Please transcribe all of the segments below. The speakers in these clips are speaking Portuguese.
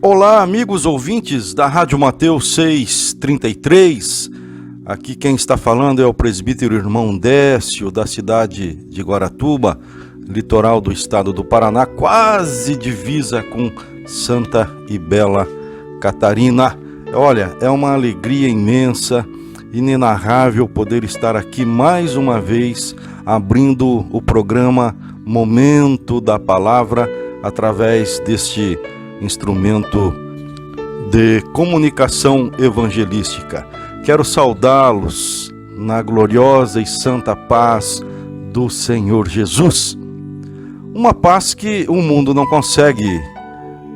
Olá, amigos ouvintes da Rádio Mateus 633. Aqui quem está falando é o presbítero irmão Décio, da cidade de Guaratuba, litoral do estado do Paraná, quase divisa com Santa e Bela Catarina. Olha, é uma alegria imensa, inenarrável poder estar aqui mais uma vez, abrindo o programa Momento da Palavra, através deste instrumento de comunicação evangelística. Quero saudá-los na gloriosa e santa paz do Senhor Jesus. Uma paz que o mundo não consegue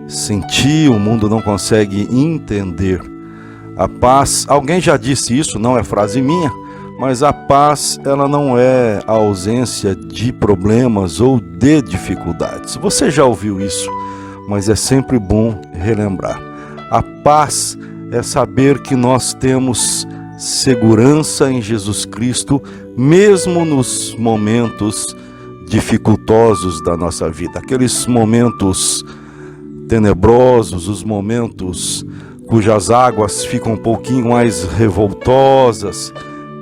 sentir, o mundo não consegue entender. A paz, alguém já disse isso, não é frase minha, mas a paz, ela não é a ausência de problemas ou de dificuldades. Você já ouviu isso? Mas é sempre bom relembrar. A paz é saber que nós temos segurança em Jesus Cristo, mesmo nos momentos dificultosos da nossa vida. Aqueles momentos tenebrosos, os momentos cujas águas ficam um pouquinho mais revoltosas.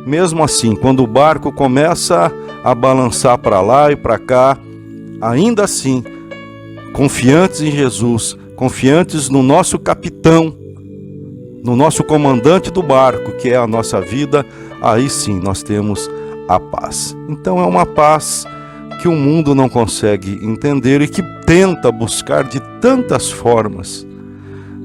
Mesmo assim, quando o barco começa a balançar para lá e para cá, ainda assim, confiantes em Jesus, confiantes no nosso capitão, no nosso comandante do barco, que é a nossa vida, aí sim nós temos a paz. Então é uma paz que o mundo não consegue entender e que tenta buscar de tantas formas.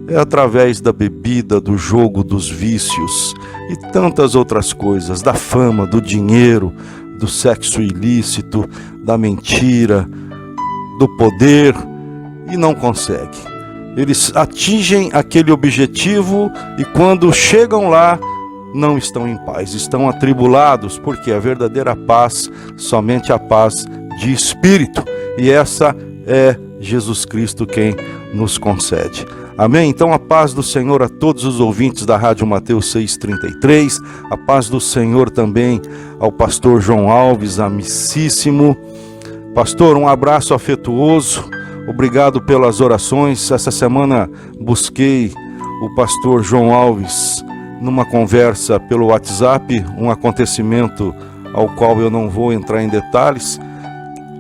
É através da bebida, do jogo, dos vícios e tantas outras coisas, da fama, do dinheiro, do sexo ilícito, da mentira, do poder, e não consegue. Eles atingem aquele objetivo e quando chegam lá, não estão em paz, estão atribulados, porque a verdadeira paz, somente a paz de espírito, e essa é Jesus Cristo quem nos concede. Amém? Então a paz do Senhor a todos os ouvintes da Rádio Mateus 633, a paz do Senhor também ao pastor João Alves, amicíssimo. Pastor, um abraço afetuoso. Obrigado pelas orações. Essa semana busquei o pastor João Alves numa conversa pelo WhatsApp, um acontecimento ao qual eu não vou entrar em detalhes,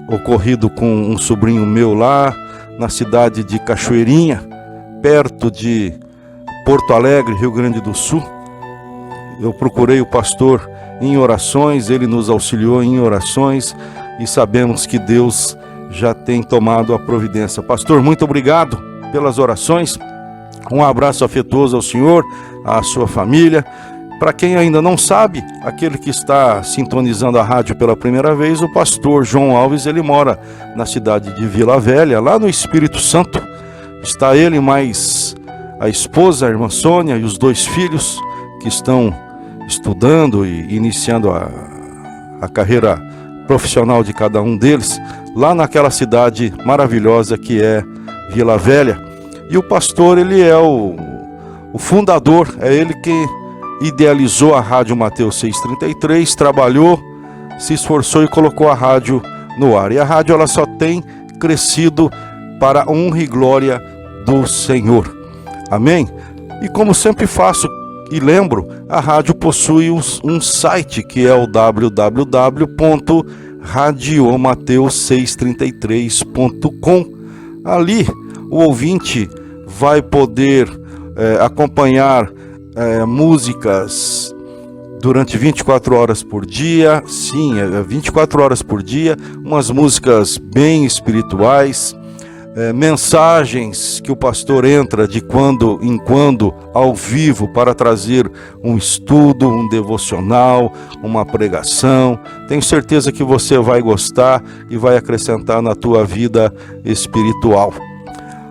ocorrido com um sobrinho meu lá na cidade de Cachoeirinha, perto de Porto Alegre, Rio Grande do Sul. Eu procurei o pastor em orações, ele nos auxiliou em orações e sabemos que Deus já tem tomado a providência. Pastor, muito obrigado pelas orações. Um abraço afetuoso ao senhor, à sua família. Para quem ainda não sabe, aquele que está sintonizando a rádio pela primeira vez, o pastor João Alves, ele mora na cidade de Vila Velha, lá no Espírito Santo. Está ele mais a esposa, a irmã Sônia, e os 2 filhos que estão estudando e iniciando a carreira profissional de cada um deles, lá naquela cidade maravilhosa que é Vila Velha. E o pastor, ele é o fundador, é ele que idealizou a Rádio Mateus 633, trabalhou, se esforçou e colocou a rádio no ar. E a rádio, ela só tem crescido para a honra e glória do Senhor. Amém? E como sempre faço e lembro, a rádio possui um site que é o www.radiomateus633.com. Ali o ouvinte vai poder acompanhar músicas durante 24 horas por dia, sim, 24 horas por dia, umas músicas bem espirituais, mensagens que o pastor entra de quando em quando ao vivo para trazer um estudo, um devocional, uma pregação. Tenho certeza que você vai gostar e vai acrescentar na tua vida espiritual.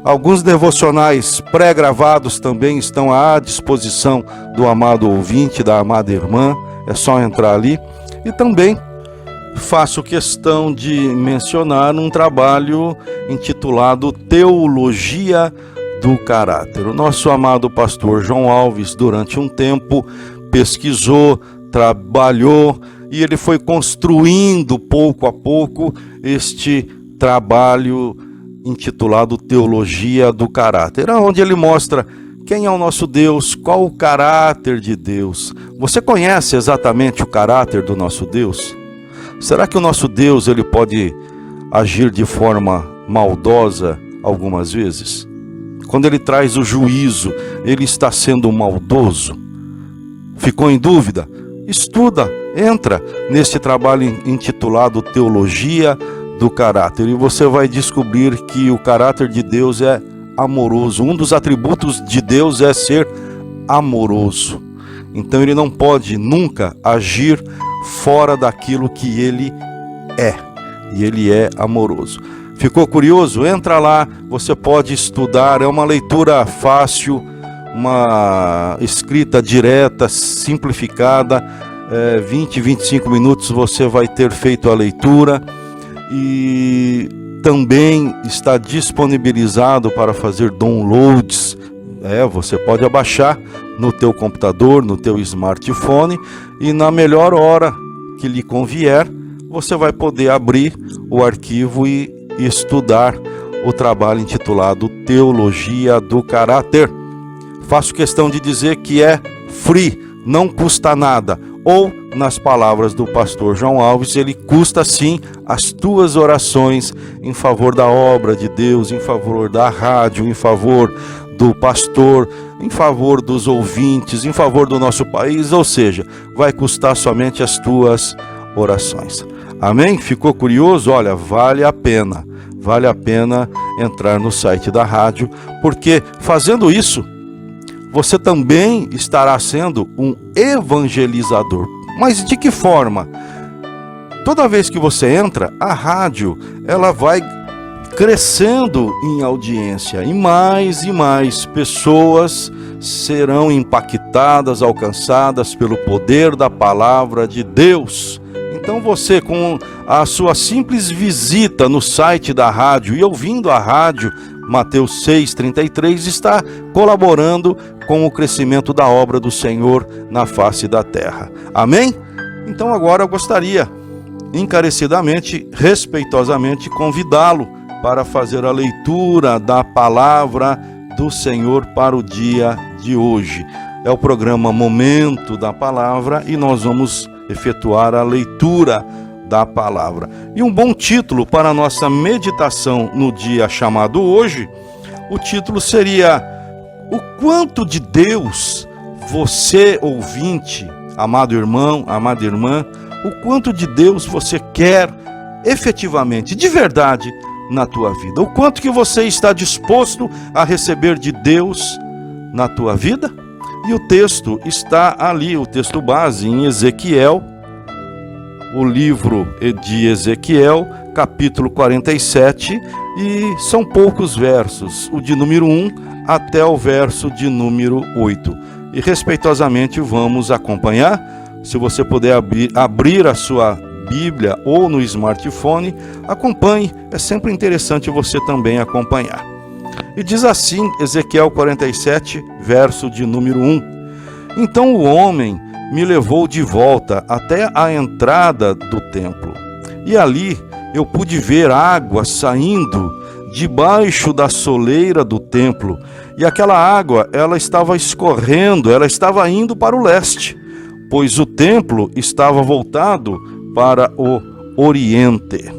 Alguns devocionais pré-gravados também estão à disposição do amado ouvinte, da amada irmã. É só entrar ali. E também faço questão de mencionar um trabalho intitulado Teologia do Caráter. O nosso amado pastor João Alves, durante um tempo, pesquisou, trabalhou e ele foi construindo pouco a pouco este trabalho intitulado Teologia do Caráter, onde ele mostra quem é o nosso Deus, qual o caráter de Deus. Você conhece exatamente o caráter do nosso Deus? Será que o nosso Deus ele pode agir de forma maldosa algumas vezes? Quando ele traz o juízo, ele está sendo maldoso? Ficou em dúvida? Estuda, entra neste trabalho intitulado Teologia do Caráter e você vai descobrir que o caráter de Deus é amoroso. Um dos atributos de Deus é ser amoroso. Então ele não pode nunca agir fora daquilo que ele é. E ele é amoroso. Ficou curioso? Entra lá, você pode estudar. É uma leitura fácil, uma escrita direta, simplificada. 20, 25 minutos você vai ter feito a leitura. E também está disponibilizado para fazer downloads. Você pode abaixar no teu computador, no teu smartphone, e na melhor hora que lhe convier, você vai poder abrir o arquivo e estudar o trabalho intitulado Teologia do Caráter. Faço questão de dizer que é free, não custa nada. Ou, nas palavras do pastor João Alves, ele custa sim as tuas orações em favor da obra de Deus, em favor da rádio, em favor do pastor, em favor dos ouvintes, em favor do nosso país, ou seja, vai custar somente as tuas orações. Amém? Ficou curioso? Olha, vale a pena entrar no site da rádio, porque fazendo isso, você também estará sendo um evangelizador. Mas de que forma? Toda vez que você entra, a rádio ela vai crescendo em audiência e mais pessoas serão impactadas, alcançadas pelo poder da palavra de Deus. Então você, com a sua simples visita no site da rádio e ouvindo a rádio Mateus 6,33, está colaborando com o crescimento da obra do Senhor na face da terra. Amém? Então agora eu gostaria encarecidamente, respeitosamente, convidá-lo para fazer a leitura da palavra do Senhor para o dia de hoje. É o programa Momento da Palavra e nós vamos efetuar a leitura da palavra. E um bom título para a nossa meditação no dia chamado hoje, o título seria: o quanto de Deus você, ouvinte, amado irmão, amada irmã, o quanto de Deus você quer efetivamente, de verdade, na tua vida? O quanto que você está disposto a receber de Deus na tua vida? E o texto está ali, o texto base em Ezequiel, o livro de Ezequiel, capítulo 47, e são poucos versos, o de número 1 até o verso de número 8. E respeitosamente vamos acompanhar. Se você puder abrir a sua Bíblia ou no smartphone, acompanhe, é sempre interessante você também acompanhar. E diz assim, Ezequiel 47, verso de número 1. Então o homem me levou de volta até a entrada do templo, e ali eu pude ver água saindo debaixo da soleira do templo, e aquela água, ela estava escorrendo, ela estava indo para o leste, pois o templo estava voltado para o oriente.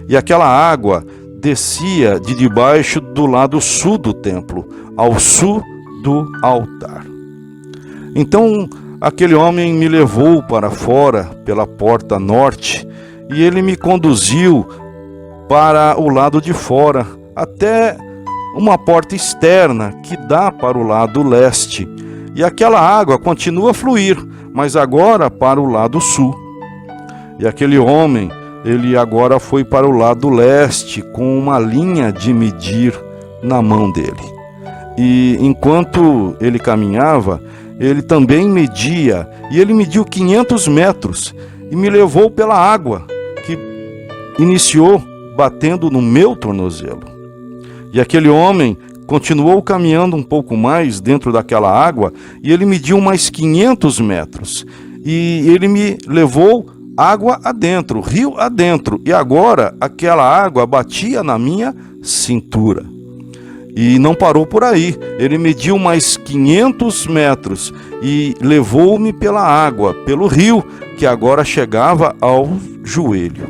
E aquela água descia de debaixo do lado sul do templo, ao sul do altar. Então aquele homem me levou para fora pela porta norte, e ele me conduziu para o lado de fora, até uma porta externa que dá para o lado leste. E aquela água continua a fluir, mas agora para o lado sul. E aquele homem, ele agora foi para o lado leste, com uma linha de medir na mão dele. E enquanto ele caminhava, ele também media, e ele mediu 500 metros, e me levou pela água, que iniciou batendo no meu tornozelo. E aquele homem continuou caminhando um pouco mais dentro daquela água, e ele mediu mais 500 metros. E ele me levou água adentro, rio adentro, e agora aquela água batia na minha cintura. E não parou por aí, ele mediu mais 500 metros e levou-me pela água, pelo rio, que agora chegava ao joelho.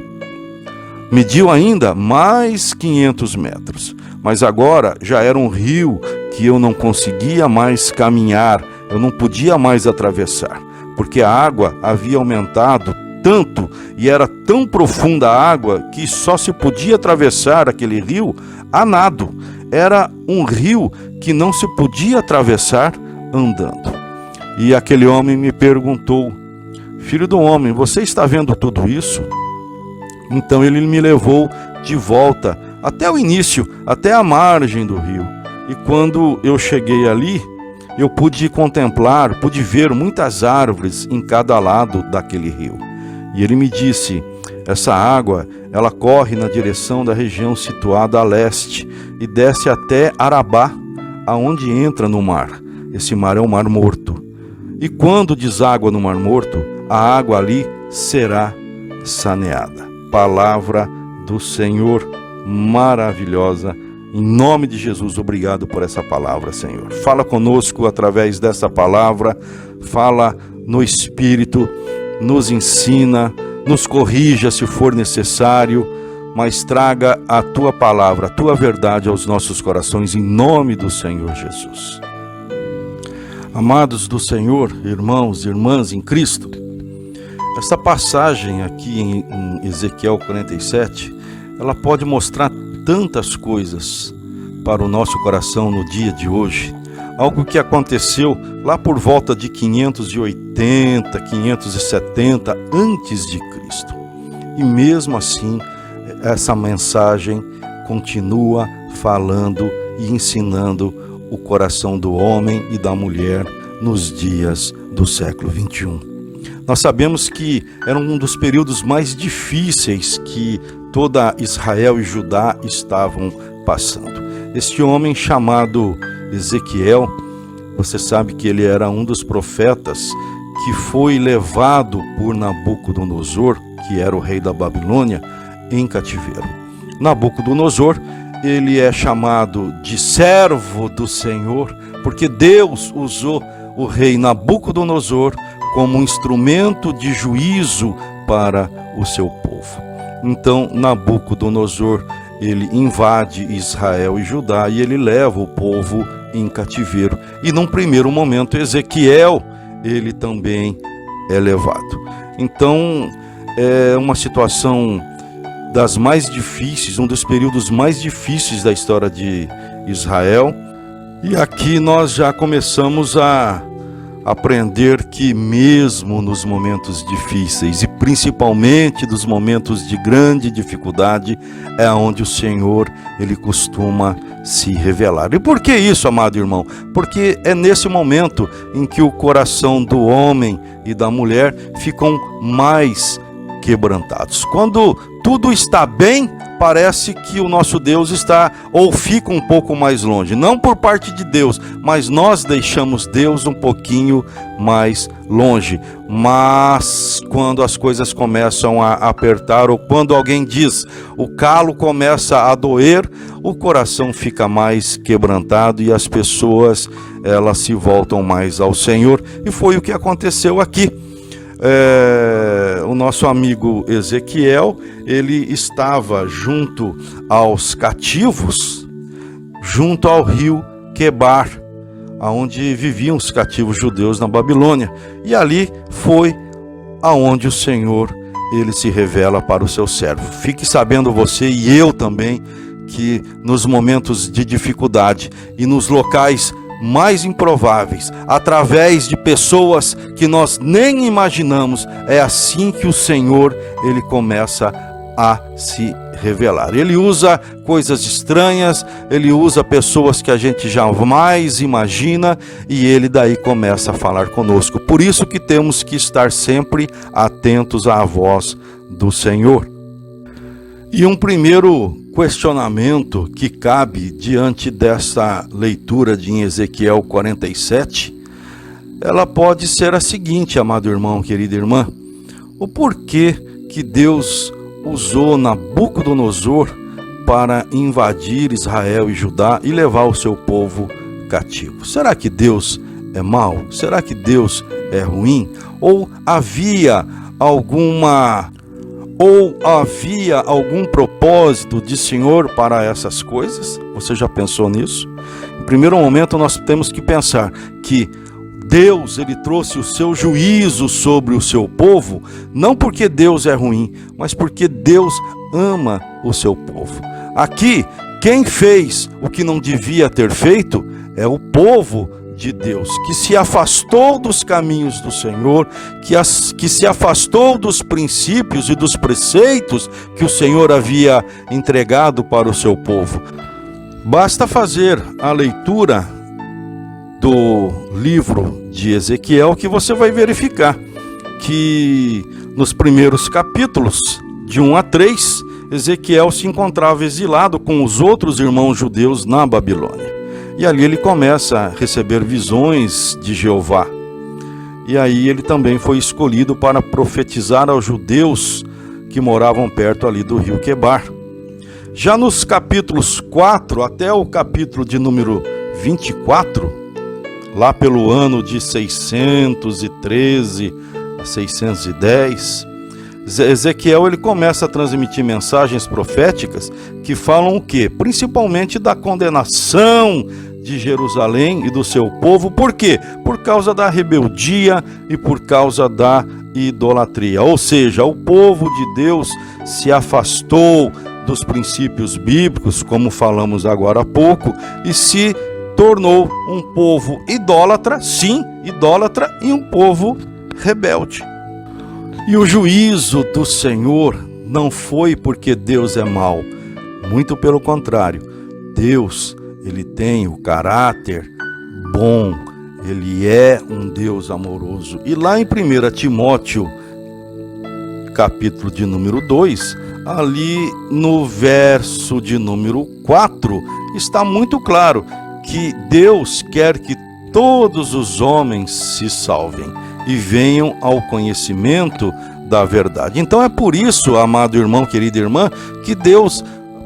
Mediu ainda mais 500 metros, mas agora já era um rio que eu não conseguia mais caminhar, eu não podia mais atravessar, porque a água havia aumentado tanto e era tão profunda a água que só se podia atravessar aquele rio a nado. Era um rio que não se podia atravessar andando. E aquele homem me perguntou: filho do homem, você está vendo tudo isso? Então ele me levou de volta até o início, até a margem do rio. E quando eu cheguei ali, eu pude contemplar, pude ver muitas árvores em cada lado daquele rio. E ele me disse: essa água, ela corre na direção da região situada a leste e desce até Arabá, aonde entra no mar. Esse mar é o Mar Morto. E quando deságua no Mar Morto, a água ali será saneada. Palavra do Senhor maravilhosa. Em nome de Jesus, obrigado por essa palavra, Senhor. Fala conosco através dessa palavra, fala no Espírito, nos ensina, nos corrija se for necessário, mas traga a Tua palavra, a Tua verdade aos nossos corações, em nome do Senhor Jesus. Amados do Senhor, irmãos e irmãs em Cristo, essa passagem aqui em Ezequiel 47, ela pode mostrar tantas coisas para o nosso coração no dia de hoje. Algo que aconteceu lá por volta de 580, 570 antes de Cristo. E mesmo assim, essa mensagem continua falando e ensinando o coração do homem e da mulher nos dias do século 21. Nós sabemos que era um dos períodos mais difíceis que toda Israel e Judá estavam passando. Este homem chamado Ezequiel, você sabe que ele era um dos profetas que foi levado por Nabucodonosor, que era o rei da Babilônia, em cativeiro. Nabucodonosor, ele é chamado de servo do Senhor, porque Deus usou o rei Nabucodonosor como um instrumento de juízo para o seu povo. Então, Nabucodonosor, ele invade Israel e Judá e ele leva o povo em cativeiro. E num primeiro momento, Ezequiel, ele também é levado. Então, é uma situação das mais difíceis, um dos períodos mais difíceis da história de Israel. E aqui nós já começamos a aprender que mesmo nos momentos difíceis e principalmente dos momentos de grande dificuldade é onde o Senhor, ele costuma se revelar. E por que isso, amado irmão? Porque é nesse momento em que o coração do homem e da mulher ficam mais quebrantados. Quando tudo está bem, parece que o nosso Deus está ou fica um pouco mais longe. Não por parte de Deus, mas nós deixamos Deus um pouquinho mais longe. Mas quando as coisas começam a apertar, ou quando alguém diz, o calo começa a doer, o coração fica mais quebrantado e as pessoas, elas se voltam mais ao Senhor. E foi o que aconteceu aqui. O nosso amigo Ezequiel, ele estava junto aos cativos, junto ao rio Quebar, onde viviam os cativos judeus na Babilônia. E ali foi aonde o Senhor, ele se revela para o seu servo. Fique sabendo você e eu também, que nos momentos de dificuldade e nos locais mais improváveis, através de pessoas que nós nem imaginamos, é assim que o Senhor, ele começa a se revelar. Ele usa coisas estranhas, ele usa pessoas que a gente jamais imagina e ele daí começa a falar conosco. Por isso que temos que estar sempre atentos à voz do Senhor. E um primeiro questionamento que cabe diante dessa leitura de Ezequiel 47, ela pode ser a seguinte, amado irmão, querida irmã: o porquê que Deus usou Nabucodonosor para invadir Israel e Judá e levar o seu povo cativo. Será que Deus é mau? Será que Deus é ruim? Ou havia algum propósito de Senhor para essas coisas? Você já pensou nisso? Em primeiro momento, nós temos que pensar que Deus, ele trouxe o seu juízo sobre o seu povo, não porque Deus é ruim, mas porque Deus ama o seu povo. Aqui, quem fez o que não devia ter feito é o povo de Deus, que se afastou dos caminhos do Senhor, que se afastou dos princípios e dos preceitos que o Senhor havia entregado para o seu povo. Basta fazer a leitura do livro de Ezequiel que você vai verificar que nos primeiros capítulos, de 1 a 3, Ezequiel se encontrava exilado com os outros irmãos judeus na Babilônia. E ali ele começa a receber visões de Jeová. E aí ele também foi escolhido para profetizar aos judeus que moravam perto ali do rio Quebar. Já nos capítulos 4 até o capítulo de número 24, lá pelo ano de 613 a 610, Ezequiel ele começa a transmitir mensagens proféticas que falam o quê? Principalmente da condenação de Jerusalém e do seu povo. Por quê? Por causa da rebeldia e por causa da idolatria. Ou seja, o povo de Deus se afastou dos princípios bíblicos, como falamos agora há pouco, e se tornou um povo idólatra, sim, idólatra, e um povo rebelde. E o juízo do Senhor não foi porque Deus é mau, muito pelo contrário. Deus, ele tem o caráter bom, ele é um Deus amoroso. E lá em 1 Timóteo, capítulo de número 2, ali no verso de número 4, está muito claro que Deus quer que todos os homens se salvem e venham ao conhecimento da verdade. Então é por isso, amado irmão, querida irmã, que Deus,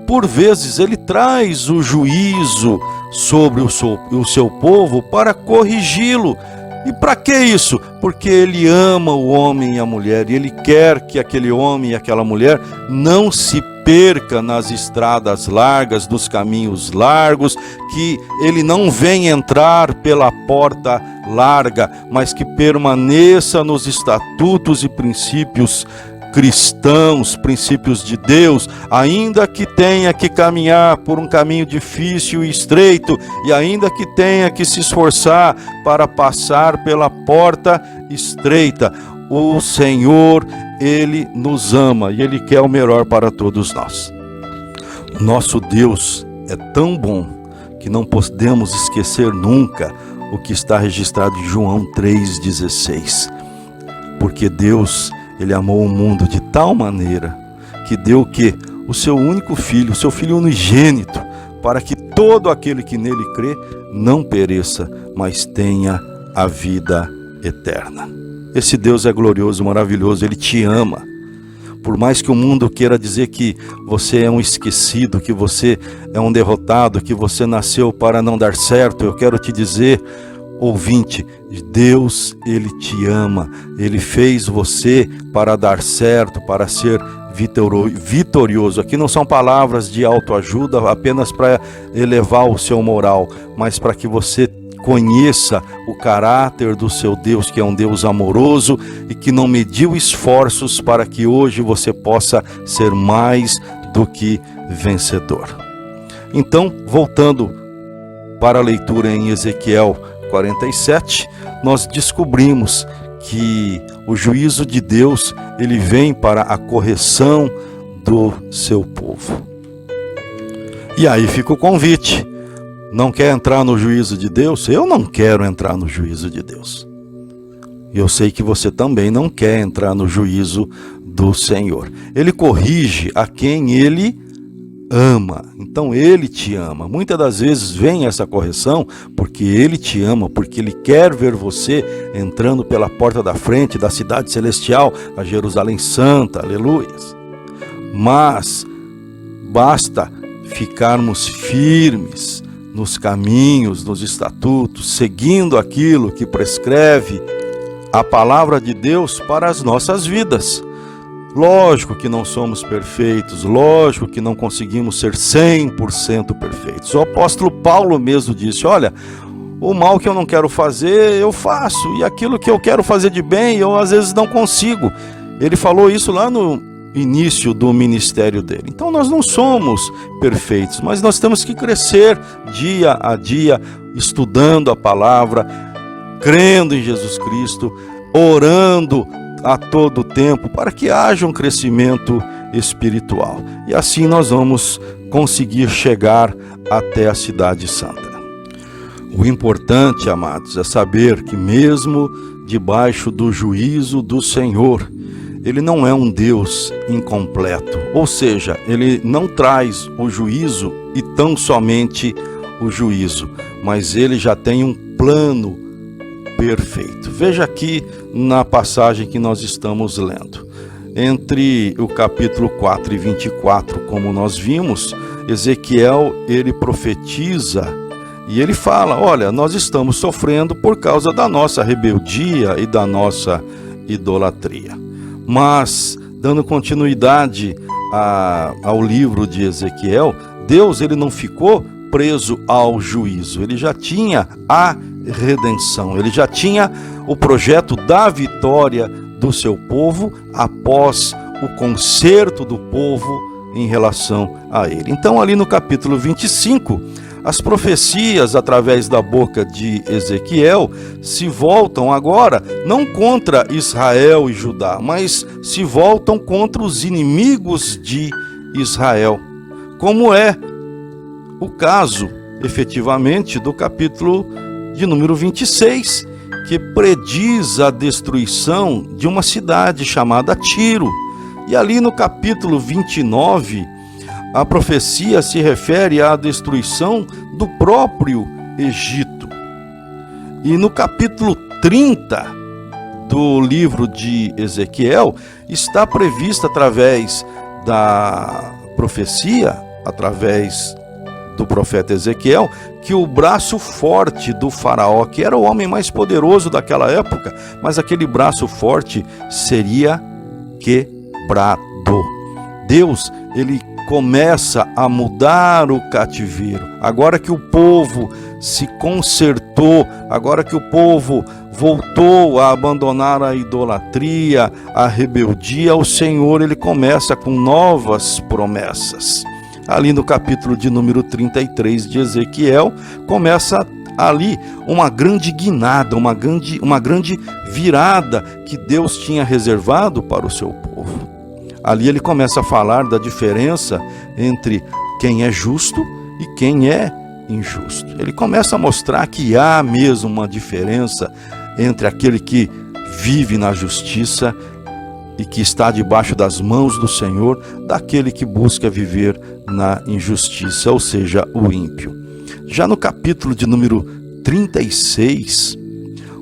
por vezes, ele traz o juízo sobre o seu povo para corrigi-lo. E para que isso? Porque ele ama o homem e a mulher, e ele quer que aquele homem e aquela mulher não se perca nas estradas largas, nos caminhos largos, que ele não venha entrar pela porta larga, mas que permaneça nos estatutos e princípios cristãos, princípios de Deus, ainda que tenha que caminhar por um caminho difícil e estreito, e ainda que tenha que se esforçar para passar pela porta estreita. O Senhor, ele nos ama e ele quer o melhor para todos nós. Nosso Deus é tão bom que não podemos esquecer nunca o que está registrado em João 3,16. Porque Deus, ele amou o mundo de tal maneira que deu o quê? O seu único filho, o seu filho unigênito, para que todo aquele que nele crê não pereça, mas tenha a vida eterna. Esse Deus é glorioso, maravilhoso, ele te ama. Por mais que o mundo queira dizer que você é um esquecido, que você é um derrotado, que você nasceu para não dar certo, eu quero te dizer, ouvinte, Deus, ele te ama, ele fez você para dar certo, para ser vitorioso. Aqui não são palavras de autoajuda apenas para elevar o seu moral, mas para que você conheça o caráter do seu Deus, que é um Deus amoroso e que não mediu esforços para que hoje você possa ser mais do que vencedor. Então, voltando para a leitura em Ezequiel 47, nós descobrimos que o juízo de Deus, ele vem para a correção do seu povo. E aí fica o convite. Não quer entrar no juízo de Deus? Eu não quero entrar no juízo de Deus. E eu sei que você também não quer entrar no juízo do Senhor. Ele corrige a quem ele ama. Então ele te ama. Muitas das vezes vem essa correção porque ele te ama, porque ele quer ver você entrando pela porta da frente da cidade celestial, a Jerusalém Santa, aleluia. Mas basta ficarmos firmes nos caminhos, nos estatutos, seguindo aquilo que prescreve a palavra de Deus para as nossas vidas. Lógico que não somos perfeitos, lógico que não conseguimos ser 100% perfeitos. O apóstolo Paulo mesmo disse, olha, o mal que eu não quero fazer, eu faço, e aquilo que eu quero fazer de bem, eu às vezes não consigo. Ele falou isso lá no início do ministério dele. Então nós não somos perfeitos, mas nós temos que crescer dia a dia, estudando a palavra, crendo em Jesus Cristo, orando a todo tempo, para que haja um crescimento espiritual. E assim nós vamos conseguir chegar até a Cidade Santa. O importante, amados, é saber que mesmo debaixo do juízo do Senhor, Ele não é um Deus incompleto. Ou seja, Ele não traz o juízo e tão somente o juízo, mas Ele já tem um plano perfeito. Veja aqui na passagem que nós estamos lendo. Entre o capítulo 4 e 24, como nós vimos, Ezequiel, ele profetiza e ele fala, olha, nós estamos sofrendo por causa da nossa rebeldia e da nossa idolatria. Mas, dando continuidade ao livro de Ezequiel, Deus ele não ficou preso ao juízo, ele já tinha a redenção, ele já tinha o projeto da vitória do seu povo após o conserto do povo em relação a ele. Então ali no capítulo 25, as profecias através da boca de Ezequiel se voltam agora não contra Israel e Judá, mas se voltam contra os inimigos de Israel, como é o caso efetivamente do capítulo de número 26, que prediz a destruição de uma cidade chamada Tiro. E ali no capítulo 29, a profecia se refere à destruição do próprio Egito. E no capítulo 30 do livro de Ezequiel, está prevista através da profecia, através do profeta Ezequiel, que o braço forte do faraó, que era o homem mais poderoso daquela época, mas aquele braço forte seria quebrado. Deus, ele começa a mudar o cativeiro. Agora que o povo se consertou, agora que o povo voltou a abandonar a idolatria, a rebeldia, o Senhor, ele começa com novas promessas. Ali no capítulo de número 33 de Ezequiel, começa ali uma grande guinada, uma grande virada que Deus tinha reservado para o seu povo. Ali ele começa a falar da diferença entre quem é justo e quem é injusto. Ele começa a mostrar que há mesmo uma diferença entre aquele que vive na justiça e que está debaixo das mãos do Senhor, daquele que busca viver na injustiça, ou seja, o ímpio. Já no capítulo de número 36,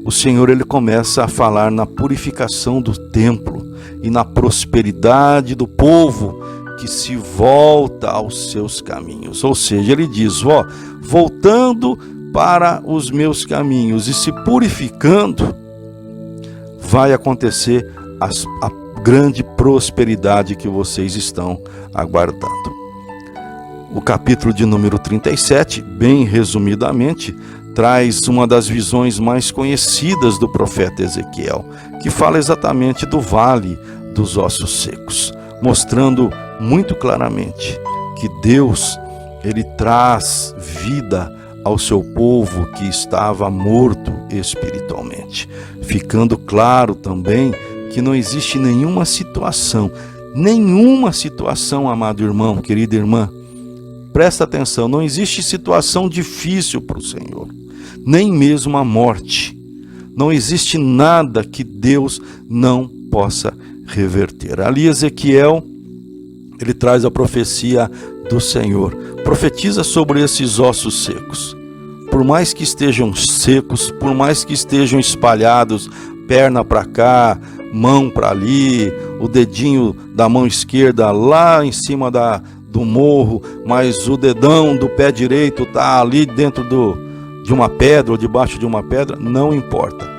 o Senhor ele começa a falar na purificação do templo e na prosperidade do povo que se volta aos seus caminhos. Ou seja, ele diz, voltando para os meus caminhos e se purificando, vai acontecer a grande prosperidade que vocês estão aguardando. O capítulo de número 37, bem resumidamente, traz uma das visões mais conhecidas do profeta Ezequiel, que fala exatamente do vale dos ossos secos, mostrando muito claramente que Deus, ele traz vida ao seu povo que estava morto espiritualmente, ficando claro também que não existe nenhuma situação, amado irmão, querida irmã, presta atenção, não existe situação difícil para o Senhor, nem mesmo a morte. Não existe nada que Deus não possa reverter. Ali Ezequiel, ele traz a profecia do Senhor, profetiza sobre esses ossos secos. Por mais que estejam secos, por mais que estejam espalhados, perna para cá, mão para ali, o dedinho da mão esquerda lá em cima do morro, mas o dedão do pé direito está ali dentro de uma pedra ou debaixo de uma pedra, não importa.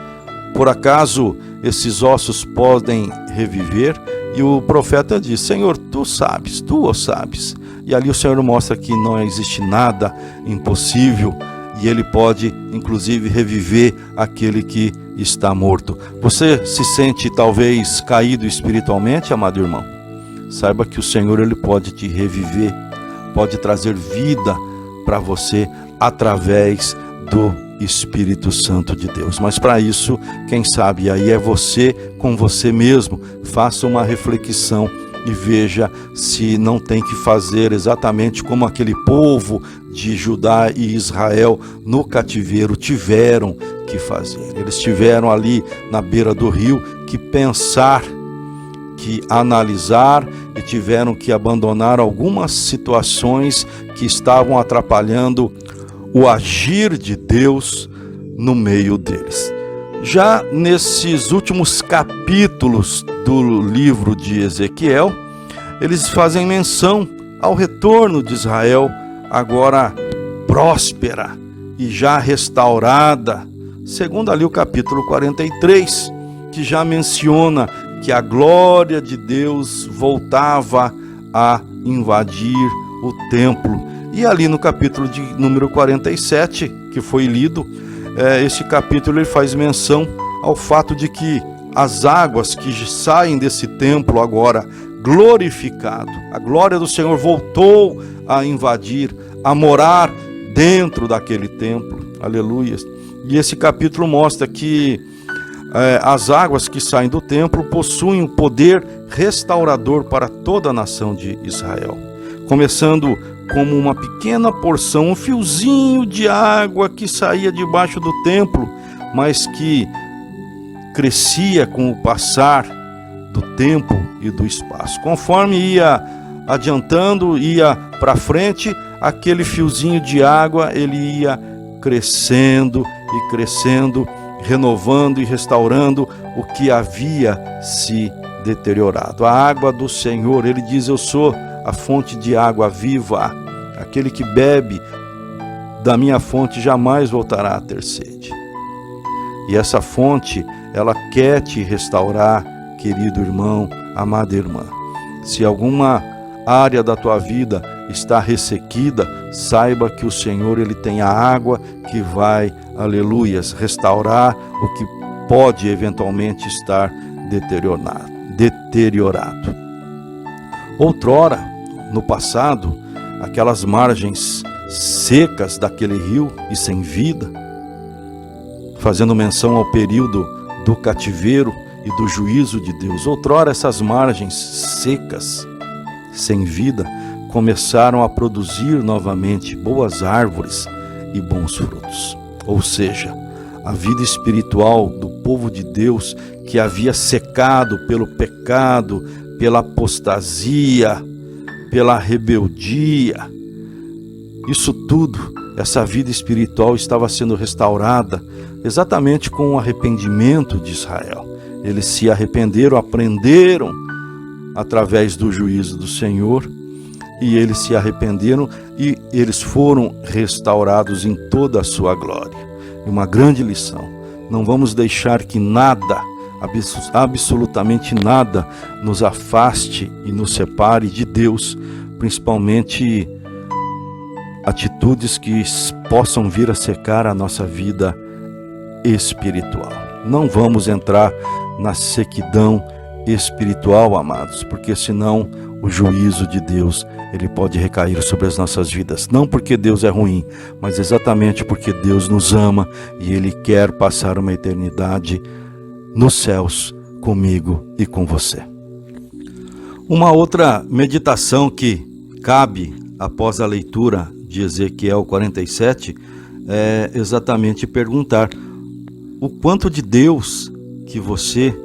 Por acaso esses ossos podem reviver? E o profeta diz: Senhor, tu sabes, tu o sabes. E ali o Senhor mostra que não existe nada impossível e Ele pode, inclusive, reviver aquele que está morto. Você se sente talvez caído espiritualmente, amado irmão? Saiba que o Senhor, Ele pode te reviver, pode trazer vida para você através do Espírito Santo de Deus. Mas para isso, quem sabe aí é você com você mesmo. Faça uma reflexão e veja se não tem que fazer exatamente como aquele povo de Judá e Israel no cativeiro tiveram que fazer. Eles tiveram ali na beira do rio que pensar, que analisar e tiveram que abandonar algumas situações que estavam atrapalhando o agir de Deus no meio deles. Já nesses últimos capítulos do livro de Ezequiel, eles fazem menção ao retorno de Israel, agora próspera e já restaurada, segundo ali o capítulo 43, que já menciona que a glória de Deus voltava a invadir o templo. E ali no capítulo de número 47, que foi lido, este capítulo ele faz menção ao fato de que as águas que saem desse templo agora glorificado, a glória do Senhor voltou a invadir, a morar dentro daquele templo. Aleluia. E esse capítulo mostra que as águas que saem do templo possuem um poder restaurador para toda a nação de Israel. Começando como uma pequena porção, um fiozinho de água que saía debaixo do templo, mas que crescia com o passar do tempo e do espaço. Conforme ia adiantando, ia para frente, aquele fiozinho de água ele ia crescendo e crescendo, renovando e restaurando o que havia se deteriorado. A água do Senhor, ele diz: eu sou a fonte de água viva, aquele que bebe da minha fonte jamais voltará a ter sede. E essa fonte, ela quer te restaurar, querido irmão, amada irmã. Se alguma área da tua vida está ressequida, saiba que o Senhor, ele tem a água que vai, aleluias, restaurar o que pode eventualmente estar deteriorado. Outrora, no passado, aquelas margens secas daquele rio e sem vida, fazendo menção ao período do cativeiro e do juízo de Deus. Outrora, essas margens secas, sem vida, começaram a produzir novamente boas árvores e bons frutos. Ou seja, a vida espiritual do povo de Deus, que havia secado pelo pecado, pela apostasia, pela rebeldia, isso tudo, essa vida espiritual estava sendo restaurada exatamente com o arrependimento de Israel. Eles se arrependeram, aprenderam através do juízo do Senhor, e eles se arrependeram e eles foram restaurados em toda a sua glória. E uma grande lição: não vamos deixar que nada, absolutamente nada, nos afaste e nos separe de Deus, principalmente atitudes que possam vir a secar a nossa vida espiritual. Não vamos entrar na sequidão espiritual, amados, porque senão o juízo de Deus, ele pode recair sobre as nossas vidas. Não porque Deus é ruim, mas exatamente porque Deus nos ama e Ele quer passar uma eternidade nos céus comigo e com você. Uma outra meditação que cabe após a leitura de Ezequiel 47 é exatamente perguntar o quanto de Deus que você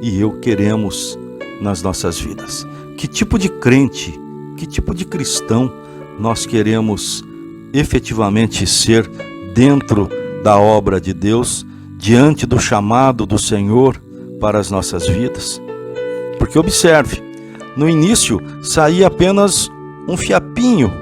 e eu queremos nas nossas vidas. Que tipo de crente, que tipo de cristão nós queremos efetivamente ser dentro da obra de Deus, diante do chamado do Senhor para as nossas vidas? Porque observe, no início saía apenas um fiapinho,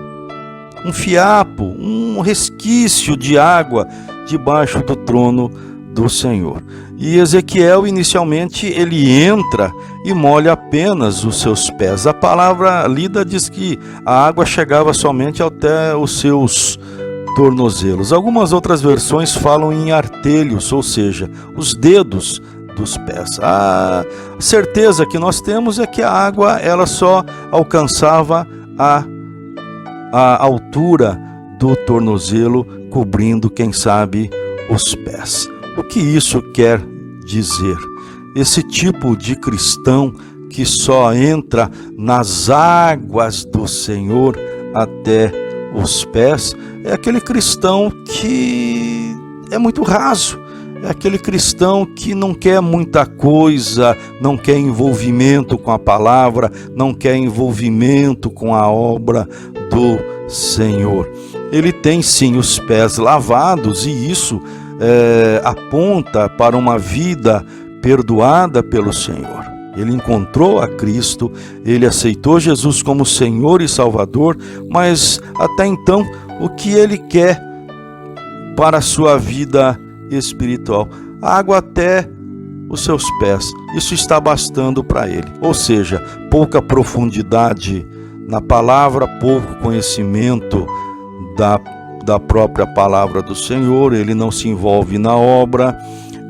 um fiapo, um resquício de água debaixo do trono do Senhor. E Ezequiel, inicialmente, ele entra e molha apenas os seus pés. A palavra lida diz que a água chegava somente até os seus tornozelos. Algumas outras versões falam em artelhos, ou seja, os dedos dos pés. A certeza que nós temos é que a água ela só alcançava a altura do tornozelo, cobrindo, quem sabe, os pés. O que isso quer dizer? Esse tipo de cristão que só entra nas águas do Senhor até os pés, é aquele cristão que é muito raso, é aquele cristão que não quer muita coisa, não quer envolvimento com a palavra, não quer envolvimento com a obra do Senhor. Ele tem sim os pés lavados, e isso aponta para uma vida perdoada pelo Senhor. Ele encontrou a Cristo, ele aceitou Jesus como Senhor e Salvador, mas até então o que ele quer para a sua vida espiritual? A água até os seus pés. Isso está bastando para ele. Ou seja, pouca profundidade na palavra, pouco conhecimento da própria palavra do Senhor, ele não se envolve na obra,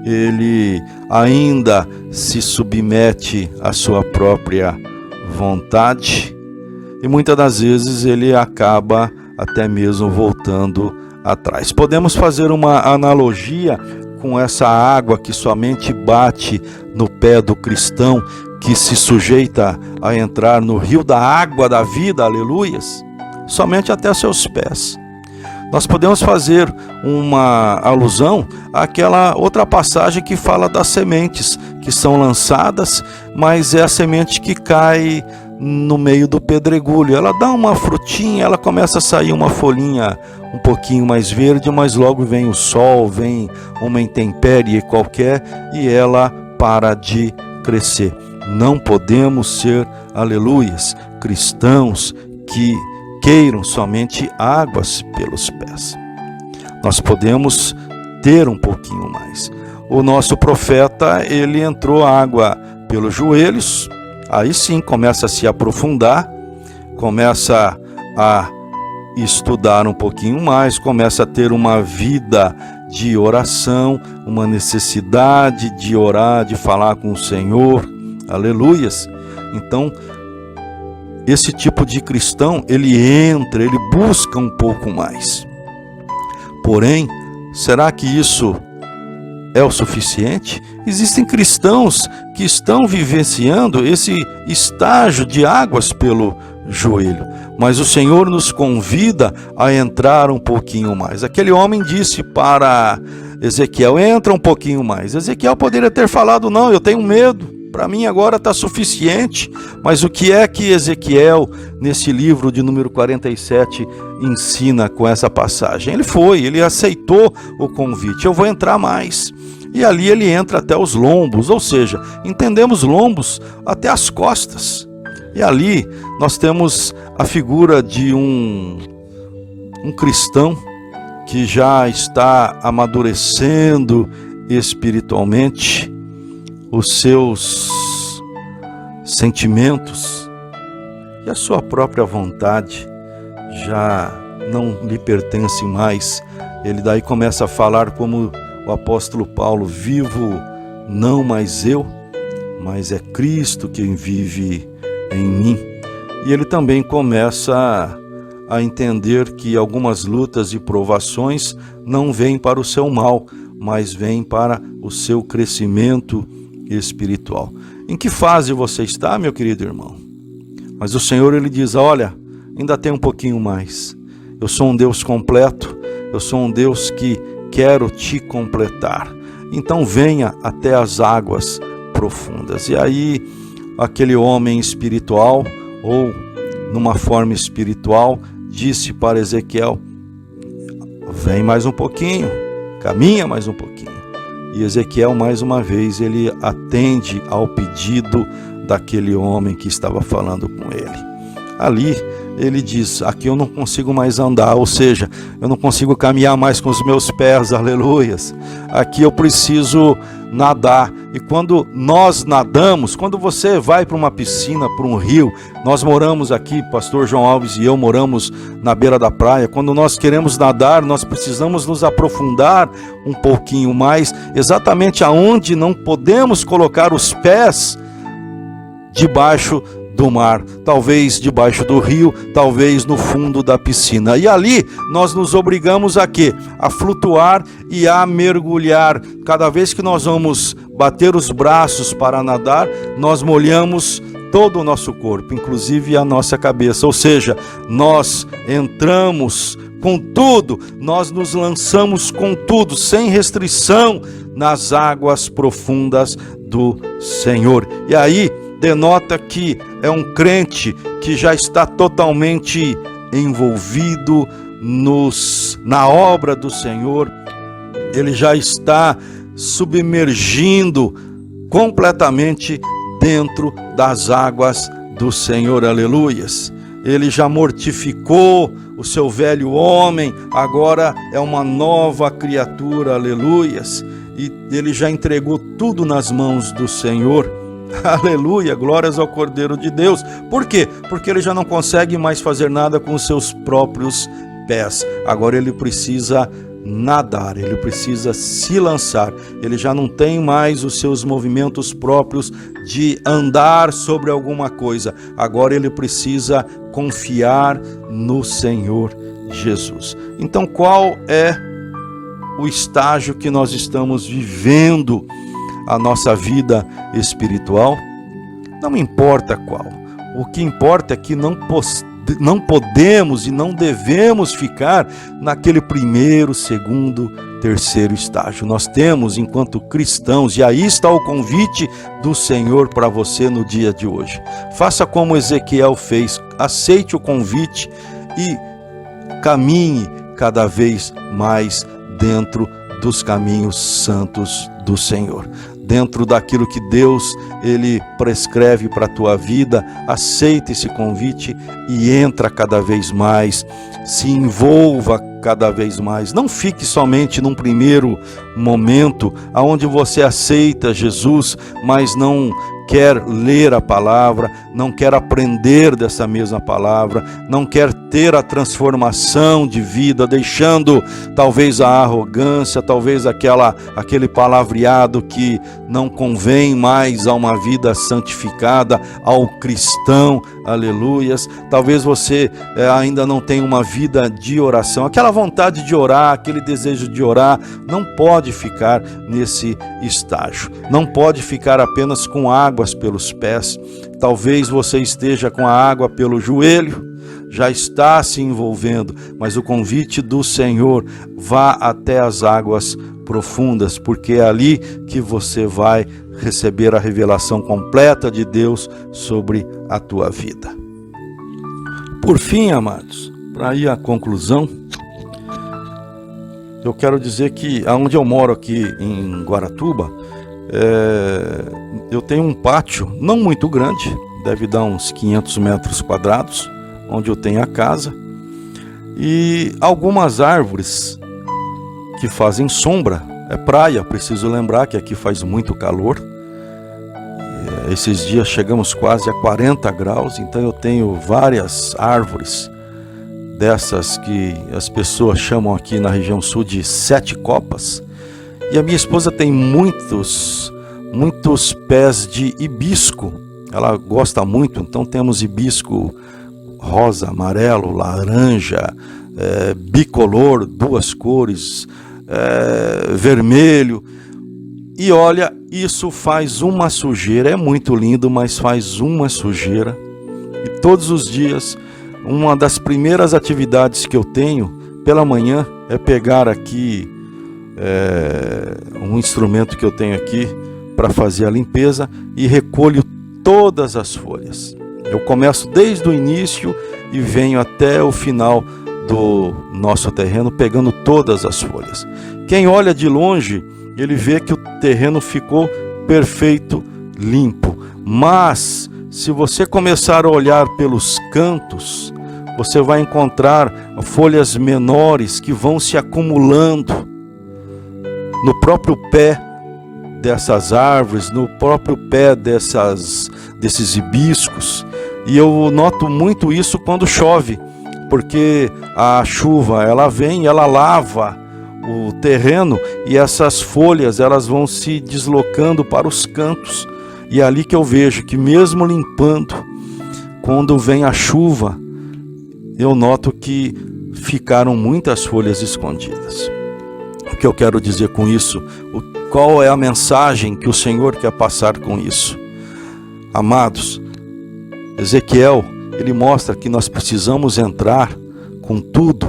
ele ainda se submete à sua própria vontade e muitas das vezes ele acaba até mesmo voltando atrás. Podemos fazer uma analogia com essa água que somente bate no pé do cristão que se sujeita a entrar no rio da água da vida, aleluias, somente até seus pés. Nós podemos fazer uma alusão àquela outra passagem que fala das sementes que são lançadas, mas é a semente que cai no meio do pedregulho. Ela dá uma frutinha, ela começa a sair uma folhinha um pouquinho mais verde, mas logo vem o sol, vem uma intempérie qualquer e ela para de crescer. Não podemos ser, aleluias, cristãos que queiram somente águas pelos pés. Nós podemos ter um pouquinho mais. O nosso profeta, ele entrou água pelos joelhos, aí sim começa a se aprofundar, começa a estudar um pouquinho mais, começa a ter uma vida de oração, uma necessidade de orar, de falar com o Senhor, aleluias. Então, esse tipo de cristão, ele entra, ele busca um pouco mais. Porém, será que isso é o suficiente? Existem cristãos que estão vivenciando esse estágio de águas pelo joelho, mas o Senhor nos convida a entrar um pouquinho mais. Aquele homem disse para Ezequiel, entra um pouquinho mais. Ezequiel poderia ter falado, não, eu tenho medo. Para mim agora está suficiente, mas o que é que Ezequiel, nesse livro de número 47, ensina com essa passagem? Ele aceitou o convite, eu vou entrar mais. E ali ele entra até os lombos, ou seja, entendemos lombos até as costas. E ali nós temos a figura de um cristão que já está amadurecendo espiritualmente, os seus sentimentos e a sua própria vontade já não lhe pertence mais. Ele daí começa a falar como o apóstolo Paulo, vivo não mais eu, mas é Cristo quem vive em mim. E ele também começa a entender que algumas lutas e provações não vêm para o seu mal, mas vêm para o seu crescimento espiritual. Em que fase você está, meu querido irmão? Mas o Senhor, ele diz, olha, ainda tem um pouquinho mais. Eu sou um Deus completo, eu sou um Deus que quero te completar. Então venha até as águas profundas. E aí, aquele homem espiritual, ou numa forma espiritual, disse para Ezequiel, vem mais um pouquinho, caminha mais um pouquinho. E Ezequiel, mais uma vez, ele atende ao pedido daquele homem que estava falando com ele. Ali, ele diz: aqui eu não consigo mais andar, ou seja, eu não consigo caminhar mais com os meus pés, aleluias. Aqui eu preciso nadar. E quando nós nadamos, quando você vai para uma piscina, para um rio, nós moramos aqui, pastor João Alves e eu moramos na beira da praia. Quando nós queremos nadar, nós precisamos nos aprofundar um pouquinho mais, exatamente aonde não podemos colocar os pés debaixo do mar, talvez debaixo do rio, talvez no fundo da piscina. E ali nós nos obrigamos a quê? A flutuar e a mergulhar. Cada vez que nós vamos bater os braços para nadar, nós molhamos todo o nosso corpo, inclusive a nossa cabeça. Ou seja, nós entramos com tudo, nós nos lançamos com tudo, sem restrição, nas águas profundas do Senhor. E aí denota que é um crente que já está totalmente envolvido na obra do Senhor. Ele já está submergindo completamente dentro das águas do Senhor, aleluias. Ele já mortificou o seu velho homem, agora é uma nova criatura, aleluias. E ele já entregou tudo nas mãos do Senhor. Aleluia, glórias ao Cordeiro de Deus. Por quê? Porque ele já não consegue mais fazer nada com os seus próprios pés. Agora ele precisa nadar, ele precisa se lançar. Ele já não tem mais os seus movimentos próprios de andar sobre alguma coisa. Agora ele precisa confiar no Senhor Jesus. Então, qual é o estágio que nós estamos vivendo a nossa vida espiritual? Não importa qual. O que importa é que não podemos e não devemos ficar naquele primeiro, segundo, terceiro estágio. Nós temos, enquanto cristãos, e aí está o convite do Senhor para você no dia de hoje. Faça como Ezequiel fez, aceite o convite e caminhe cada vez mais dentro dos caminhos santos do Senhor. Dentro daquilo que Deus ele prescreve para a tua vida, aceita esse convite e entra cada vez mais, se envolva cada vez mais. Não fique somente num primeiro momento onde você aceita Jesus, mas não quer ler a palavra, não quer aprender dessa mesma palavra, não quer ter a transformação de vida, deixando talvez a arrogância, talvez aquele palavreado que não convém mais a uma vida santificada, ao cristão, aleluias. Talvez você ainda não tenha uma vida de oração, aquela vontade de orar, aquele desejo de orar, não pode ficar nesse estágio, não pode ficar apenas com águas pelos pés. Talvez você esteja com a água pelo joelho, já está se envolvendo, mas o convite do Senhor: vá até as águas profundas, porque é ali que você vai receber a revelação completa de Deus sobre a tua vida. Por fim, amados, para ir à conclusão, eu quero dizer que aonde eu moro aqui em Guaratuba, eu tenho um pátio não muito grande, deve dar uns 500 metros quadrados, onde eu tenho a casa, e algumas árvores que fazem sombra. É praia, preciso lembrar que aqui faz muito calor. Esses dias chegamos quase a 40 graus, então eu tenho várias árvores dessas que as pessoas chamam aqui na região sul de 7 copas. E a minha esposa tem muitos pés de hibisco. Ela gosta muito, então temos hibisco rosa, amarelo, laranja, bicolor, 2 cores, vermelho. E olha, isso faz uma sujeira, é muito lindo, mas faz uma sujeira. E todos os dias, uma das primeiras atividades que eu tenho pela manhã é pegar aqui um instrumento que eu tenho aqui para fazer a limpeza e recolho todas as folhas. Eu começo desde o início e venho até o final do nosso terreno pegando todas as folhas. Quem olha de longe, ele vê que o terreno ficou perfeito, limpo. Mas se você começar a olhar pelos cantos, você vai encontrar folhas menores que vão se acumulando no próprio pé dessas árvores, no próprio pé desses hibiscos. E eu noto muito isso quando chove, porque a chuva, ela vem, ela lava o terreno e essas folhas, elas vão se deslocando para os cantos. E é ali que eu vejo que mesmo limpando, quando vem a chuva, eu noto que ficaram muitas folhas escondidas. O que eu quero dizer com isso? Qual é a mensagem que o Senhor quer passar com isso? Amados, Ezequiel, ele mostra que nós precisamos entrar com tudo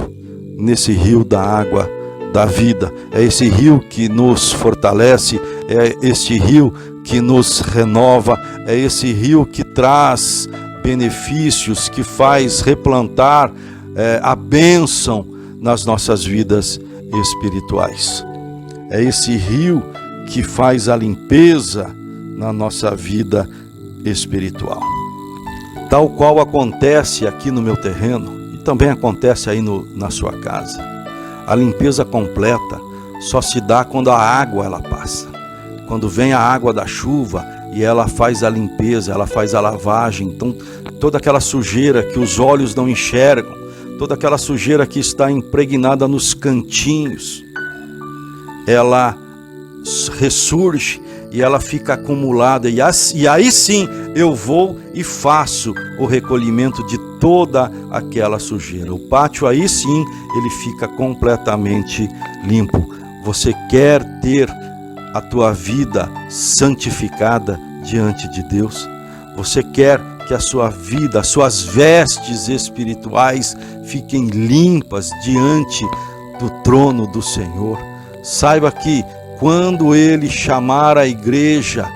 nesse rio da água da vida. É esse rio que nos fortalece, é este rio que nos renova, é esse rio que traz benefícios, que faz replantar a bênção nas nossas vidas espirituais. É esse rio que faz a limpeza na nossa vida espiritual. Tal qual acontece aqui no meu terreno e também acontece aí na sua casa. A limpeza completa só se dá quando a água ela passa. Quando vem a água da chuva e ela faz a limpeza, ela faz a lavagem. Então toda aquela sujeira que os olhos não enxergam, toda aquela sujeira que está impregnada nos cantinhos, ela ressurge e ela fica acumulada, e aí sim eu vou e faço o recolhimento de toda aquela sujeira. O pátio aí sim ele fica completamente limpo. Você quer ter a tua vida santificada diante de Deus? Você quer que a sua vida, as suas vestes espirituais fiquem limpas diante do trono do Senhor? Saiba que quando Ele chamar a igreja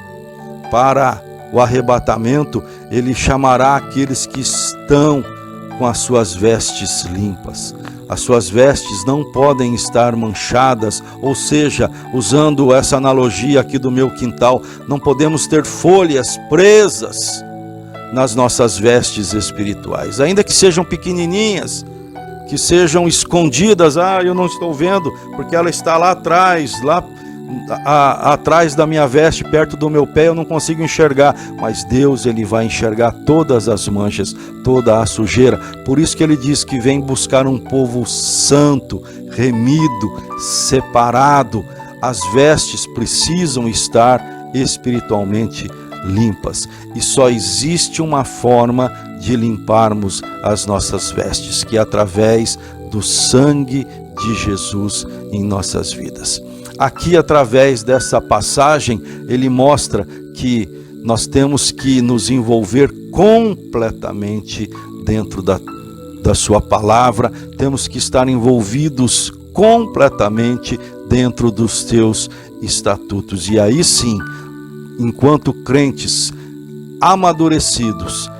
para o arrebatamento, Ele chamará aqueles que estão com as suas vestes limpas. As suas vestes não podem estar manchadas, ou seja, usando essa analogia aqui do meu quintal, não podemos ter folhas presas nas nossas vestes espirituais, ainda que sejam pequenininhas, que sejam escondidas. Eu não estou vendo, porque ela está lá atrás, atrás da minha veste, perto do meu pé, eu não consigo enxergar. Mas Deus, Ele vai enxergar todas as manchas, toda a sujeira. Por isso que Ele diz que vem buscar um povo santo, remido, separado. As vestes precisam estar espiritualmente limpas. E só existe uma forma de limparmos as nossas vestes, que é através do sangue de Jesus em nossas vidas. Aqui, através dessa passagem, ele mostra que nós temos que nos envolver completamente dentro da sua palavra, temos que estar envolvidos completamente dentro dos teus estatutos. E aí sim, enquanto crentes amadurecidos,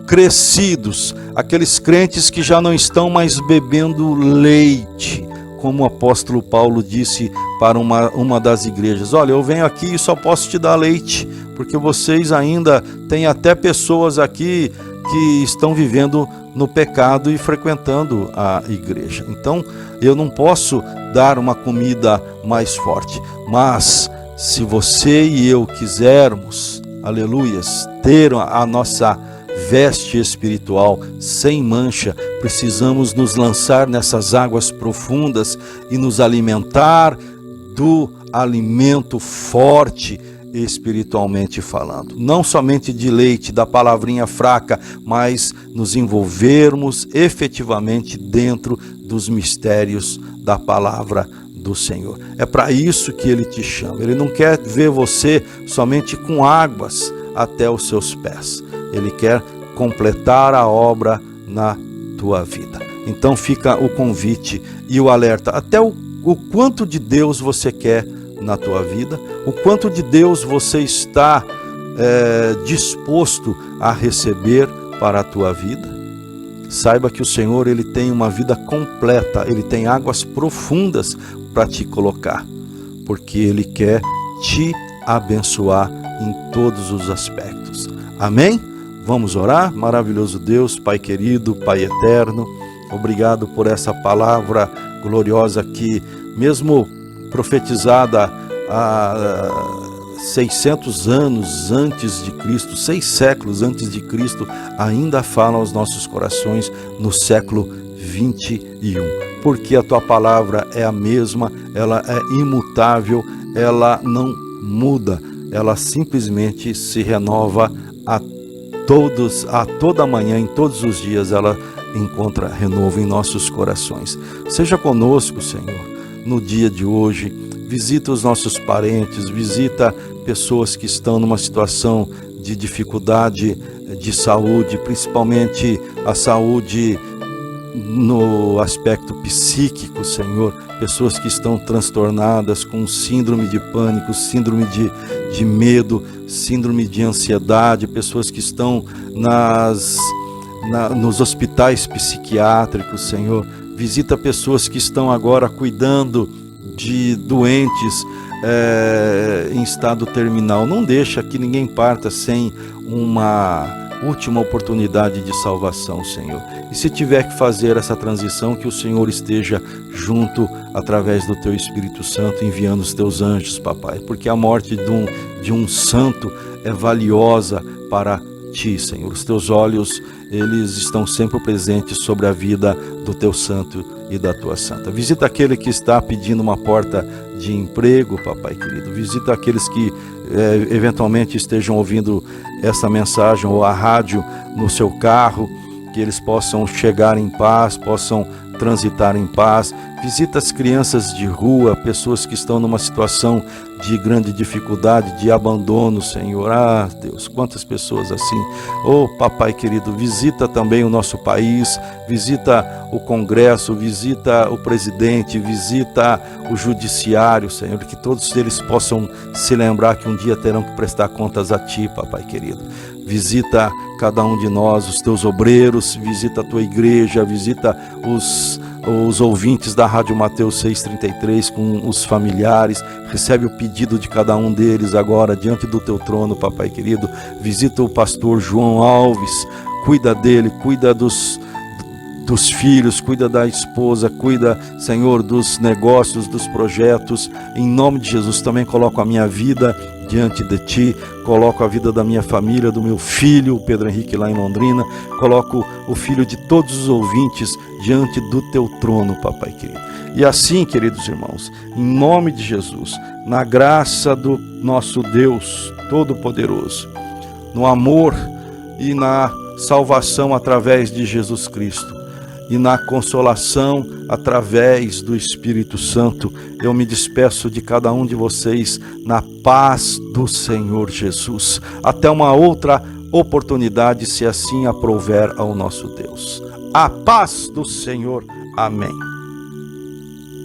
crescidos, aqueles crentes que já não estão mais bebendo leite, como o apóstolo Paulo disse para uma das igrejas: olha, eu venho aqui e só posso te dar leite, porque vocês ainda têm até pessoas aqui que estão vivendo no pecado e frequentando a igreja. Então, eu não posso dar uma comida mais forte. Mas, se você e eu quisermos, aleluias, ter a nossa veste espiritual sem mancha, precisamos nos lançar nessas águas profundas e nos alimentar do alimento forte espiritualmente falando. Não somente de leite, da palavrinha fraca, mas nos envolvermos efetivamente dentro dos mistérios da palavra do Senhor. É para isso que Ele te chama. Ele não quer ver você somente com águas até os seus pés. Ele quer completar a obra na tua vida. Então fica o convite e o alerta. Até o quanto de Deus você quer na tua vida, o quanto de Deus você está disposto a receber para a tua vida. Saiba que o Senhor, Ele tem uma vida completa, Ele tem águas profundas para te colocar, porque Ele quer te abençoar em todos os aspectos. Amém? Vamos orar? Maravilhoso Deus, Pai querido, Pai eterno, obrigado por essa palavra gloriosa que, mesmo profetizada há 600 anos antes de Cristo, 6 séculos antes de Cristo, ainda fala aos nossos corações no século 21. Porque a tua palavra é a mesma, ela é imutável, ela não muda, ela simplesmente se renova a toda manhã, em todos os dias ela encontra renovo em nossos corações. Seja conosco, Senhor, no dia de hoje. Visita os nossos parentes, visita pessoas que estão numa situação de dificuldade de saúde, principalmente a saúde no aspecto psíquico, Senhor. Pessoas que estão transtornadas com síndrome de pânico, síndrome de medo, síndrome de ansiedade, pessoas que estão nos hospitais psiquiátricos, Senhor. Visita pessoas que estão agora cuidando de doentes em estado terminal. Não deixa que ninguém parta sem uma última oportunidade de salvação, Senhor. E se tiver que fazer essa transição, que o Senhor esteja junto através do Teu Espírito Santo, enviando os Teus anjos, Papai. Porque a morte de um santo é valiosa para Ti, Senhor. Os Teus olhos, eles estão sempre presentes sobre a vida do Teu santo e da Tua santa. Visita aquele que está pedindo uma porta de emprego, Papai querido. Visita aqueles que eventualmente estejam ouvindo essa mensagem ou a rádio no seu carro, que eles possam chegar em paz, possam transitar em paz. Visita as crianças de rua, pessoas que estão numa situação de grande dificuldade, de abandono, Senhor. Ah, Deus, quantas pessoas assim. Oh, Papai querido, visita também o nosso país, visita o Congresso, visita o presidente, visita o judiciário, Senhor, que todos eles possam se lembrar que um dia terão que prestar contas a Ti, Papai querido. Visita cada um de nós, os Teus obreiros, visita a Tua igreja, visita os ouvintes da Rádio Mateus 633 com os familiares. Recebe o pedido de cada um deles agora diante do Teu trono, Papai querido. Visita o pastor João Alves, cuida dele, cuida dos filhos, cuida da esposa, cuida, Senhor, dos negócios, dos projetos. Em nome de Jesus, também coloco a minha vida diante de Ti, coloco a vida da minha família, do meu filho, o Pedro Henrique lá em Londrina, coloco o filho de todos os ouvintes diante do Teu trono, Papai querido. E assim, queridos irmãos, em nome de Jesus, na graça do nosso Deus Todo-Poderoso, no amor e na salvação através de Jesus Cristo, e na consolação através do Espírito Santo, eu me despeço de cada um de vocês na paz do Senhor Jesus. Até uma outra oportunidade, se assim aprouver ao nosso Deus. A paz do Senhor. Amém.